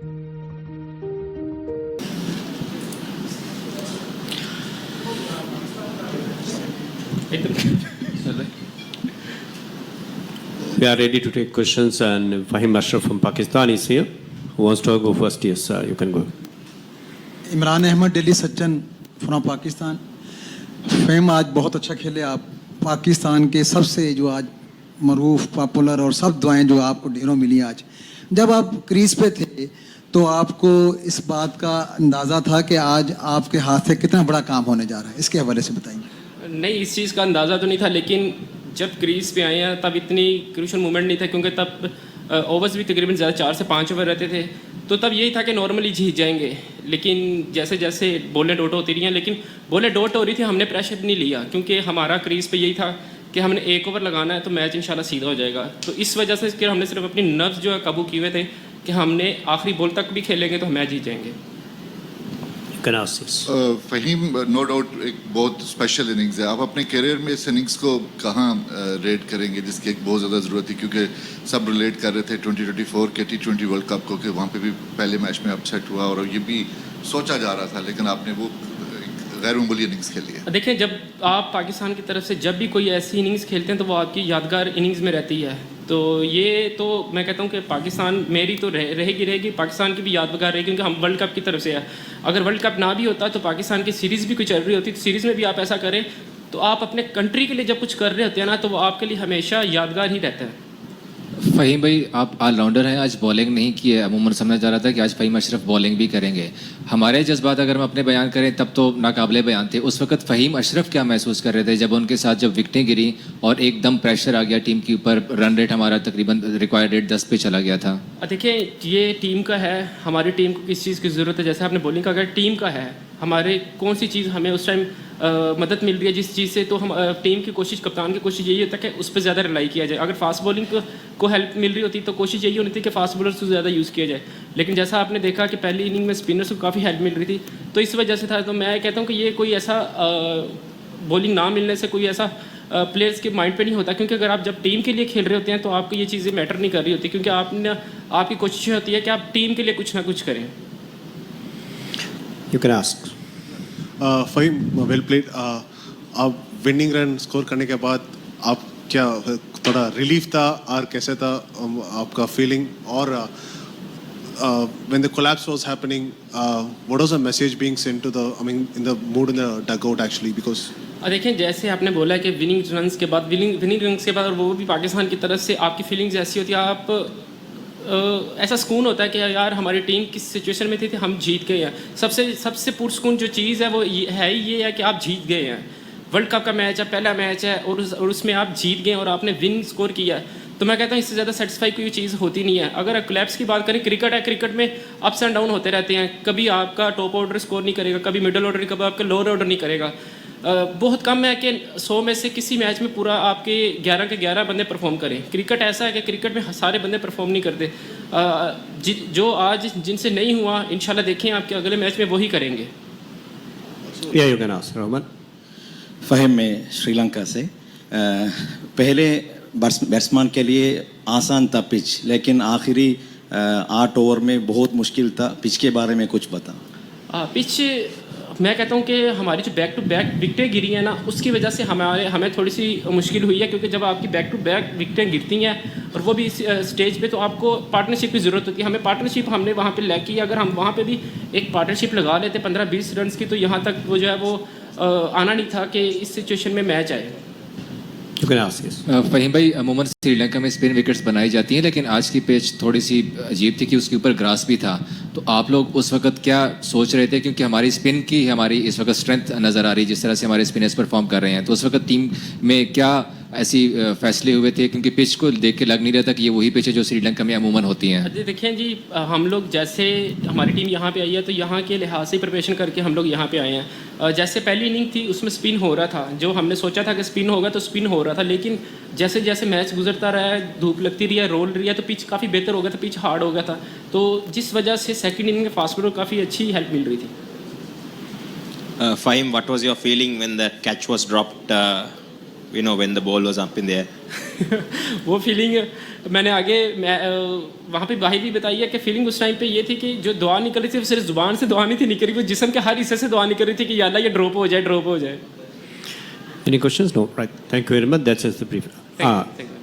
We are ready to take questions, and Fahim Ashraf from Pakistan is here. Who wants to go first? Yes, you can go. Imran Ahmad Delhi Sajjan from Pakistan. Faheem, आज बहुत अच्छा खेले आप। पाकिस्तान के सबसे जो आज मरूफ पॉपुलर और सब दुआएं जो आपको ढेरों मिली आज। जब आप क्रीज पे थे तो आपको इस बात का अंदाज़ा था कि आज आपके हाथ से कितना बड़ा काम होने जा रहा है, इसके हवाले से बताइए। नहीं, इस चीज़ का अंदाज़ा तो नहीं था, लेकिन जब क्रीज पे आए हैं तब इतनी क्रूशल मूवमेंट नहीं था, क्योंकि तब ओवर्स भी तकरीबन ज़्यादा 4 से 5 ओवर रहते थे। तो तब यही था कि नॉर्मली जीत जाएंगे, लेकिन जैसे जैसे बॉलें डॉट होती रही हैं, लेकिन बॉलें डॉट हो रही थी, हमने प्रेशर नहीं लिया, क्योंकि हमारा क्रीज पे यही था कि हमने 1 ओवर लगाना है तो मैच इंशाल्लाह सीधा हो जाएगा। तो इस वजह से कि हमने सिर्फ अपनी नर्व्स जो है काबू किए हुए थे कि हमने आखिरी बॉल तक भी खेलेंगे तो मैच जीत जाएंगे। फहीम, नो डाउट एक बहुत स्पेशल इनिंग्स है। आप अपने करियर में इस इनिंग्स को कहाँ रेट करेंगे, जिसकी एक बहुत ज़्यादा ज़रूरत थी, क्योंकि सब रिलेट कर रहे थे 2024 के T20 वर्ल्ड कप को, कि वहाँ पे भी पहले मैच में अपसेट हुआ और ये भी सोचा जा रहा था, लेकिन आपने वो गैर मामूली इनिंग्स खेली है। देखिए, जब आप पाकिस्तान की तरफ से जब भी कोई ऐसी इनिंग्स खेलते हैं तो वो आपकी यादगार इनिंग्स में रहती है। तो ये तो मैं कहता हूँ कि पाकिस्तान मेरी तो रहेगी, पाकिस्तान की भी यादगार रहेगी, क्योंकि हम वर्ल्ड कप की तरफ से है। अगर वर्ल्ड कप ना भी होता तो पाकिस्तान की सीरीज़ भी कोई चल रही होती, तो सीरीज़ में भी आप ऐसा करें तो आप अपने कंट्री के लिए जब कुछ कर रहे होते हैं ना, तो वो आपके लिए हमेशा यादगार ही रहता है। फ़हीम भाई, आप ऑलराउंडर हैं, आज बॉलिंग नहीं की है। अमूमन समझा जा रहा था कि आज फ़हीम अशरफ बॉलिंग भी करेंगे। हमारे जज्बात अगर हम अपने बयान करें तब तो नाकाबिले बयान थे। उस वक्त फ़हीम अशरफ क्या महसूस कर रहे थे जब उनके साथ जब विकटें गिरी और एकदम प्रेशर आ गया टीम के ऊपर, रन रेट हमारा तकरीबन रिक्वायर्ड रेट 10 पे चला गया था? देखिए, ये टीम का है, हमारी टीम को किस चीज़ की ज़रूरत है, जैसे आपने बॉलिंग का, अगर टीम का है, हमारे कौन सी चीज़ हमें उस टाइम मदद मिल रही है जिस चीज़ से, तो हम टीम की कोशिश, कप्तान की कोशिश यही होता है कि उस पर ज़्यादा रिलाई किया जाए। अगर फास्ट बॉलिंग को हेल्प मिल रही होती तो कोशिश यही होनी थी कि फास्ट बॉलर्स को ज़्यादा यूज़ किया जाए, लेकिन जैसा आपने देखा कि पहली इनिंग में स्पिनर्स को काफ़ी हेल्प मिल रही थी, तो इस वजह से था। तो मैं कहता हूँ कि ये कोई ऐसा बॉलिंग ना मिलने से कोई ऐसा प्लेयर्स के माइंड पे नहीं होता, क्योंकि अगर आप जब टीम के लिए खेल रहे होते हैं तो आपको ये चीज़ें मैटर नहीं कर रही होती, क्योंकि आपकी कोशिश होती है कि आप टीम के लिए कुछ ना कुछ करें। You can ask. Faheem, well played. आप विनिंग रन स्कोर करने के बाद आप क्या थोड़ा रिलीफ था और कैसे था आपका फीलिंग? और when the collapse was happening, what was the message being sent to the, I mean, in the mood in the dugout actually? Because देखिए, जैसे आपने बोला कि विनिंग रन्स के बाद, विनिंग रन्स के बाद, और वो भी पाकिस्तान की तरफ से, आपकी फीलिंग्स ऐसी होती है, आप ऐसा सुकून होता है कि यार हमारी टीम किस सिचुएशन में थी हम जीत गए हैं। सबसे पुरसुकून जो चीज़ है वो ये है कि आप जीत गए हैं। वर्ल्ड कप का मैच है, पहला मैच है, और उसमें आप जीत गए और आपने विन स्कोर किया है। तो मैं कहता हूँ इससे ज़्यादा सेटिस्फाई कोई चीज़ होती नहीं है। अगर कोलैप्स की बात करें, क्रिकेट है, क्रिकेट में अप्स एंड डाउन होते रहते हैं। कभी आपका टॉप ऑर्डर स्कोर नहीं करेगा, कभी मिडल ऑर्डर, कभी आपका लोअर ऑर्डर नहीं करेगा। बहुत कम है कि 100 में से किसी मैच में पूरा आपके 11 के 11 बंदे परफॉर्म करें। क्रिकेट ऐसा है कि क्रिकेट में सारे बंदे परफॉर्म नहीं करते। जो आज जिनसे नहीं हुआ, इंशाल्लाह देखें आपके अगले मैच में वही करेंगे। Yeah, you can ask, Rahman. Faheem, में श्रीलंका से। पहले बैट्समैन के लिए आसान था पिच, लेकिन आखिरी 8 ओवर में बहुत मुश्किल था। पिच के बारे में कुछ बता। पिच, मैं कहता हूँ कि हमारी जो बैक टू बैक विकटें गिरी हैं ना, उसकी वजह से हमें थोड़ी सी मुश्किल हुई है, क्योंकि जब आपकी बैक टू बैक विकटें गिरती हैं और वो भी इस स्टेज पे, तो आपको पार्टनरशिप की ज़रूरत होती है। हमें पार्टनरशिप हमने वहाँ पे लैक की। अगर हम वहाँ पे भी एक पार्टनरशिप लगा लेते 15-20 रन की, तो यहाँ तक वो जो है वो आना नहीं था कि इस सिचुएशन में मैच आए। फ़हीम भाई, अमूमन श्रीलंका में स्पिन विकेट्स बनाई जाती हैं, लेकिन आज की पिच थोड़ी सी अजीब थी कि उसके ऊपर ग्रास भी था। तो आप लोग उस वक्त क्या सोच रहे थे? क्योंकि हमारी स्पिन की हमारी इस वक्त स्ट्रेंथ नज़र आ रही है, जिस तरह से हमारे स्पिनर्स परफॉर्म कर रहे हैं, तो उस वक्त टीम में क्या ऐसी फैसले हुए थे? क्योंकि पिच को देख के लग नहीं रहा था कि ये वही पिच है जो श्रीलंका में अमूमन होती हैं। देखिए जी, हम लोग जैसे हमारी टीम यहाँ पे आई है तो यहाँ के लिहाज से प्रिपरेशन करके हम लोग यहाँ पे आए हैं। जैसे पहली इनिंग थी उसमें स्पिन हो रहा था, जो हमने सोचा था कि स्पिन होगा तो स्पिन हो रहा था, लेकिन जैसे जैसे मैच गुजरता रहा है, धूप लगती रही है, रोल रही है, तो पिच काफ़ी बेहतर हो गया था, पिच हार्ड हो गया था। तो जिस वजह से सेकंड इनिंग में फास्ट बॉलर काफ़ी अच्छी हेल्प मिल रही थी। Fahim, what was your feeling when the catch was dropped when the ball was up in the air? वो फीलिंग मैंने आगे वहाँ पे भाई भी बताई है कि फीलिंग उस टाइम पे ये थी कि जो दुआ निकल रही थी वो सिर्फ जुबान से दुआ नहीं थी निकल रही, वो जिस्म के हर हिस्से से दुआ निकल रही थी कि या अल्लाह ये ड्रॉप हो जाए, ड्रॉप हो जाए. Any questions? No. Right. Thank you very much. That's just the brief. Thank you.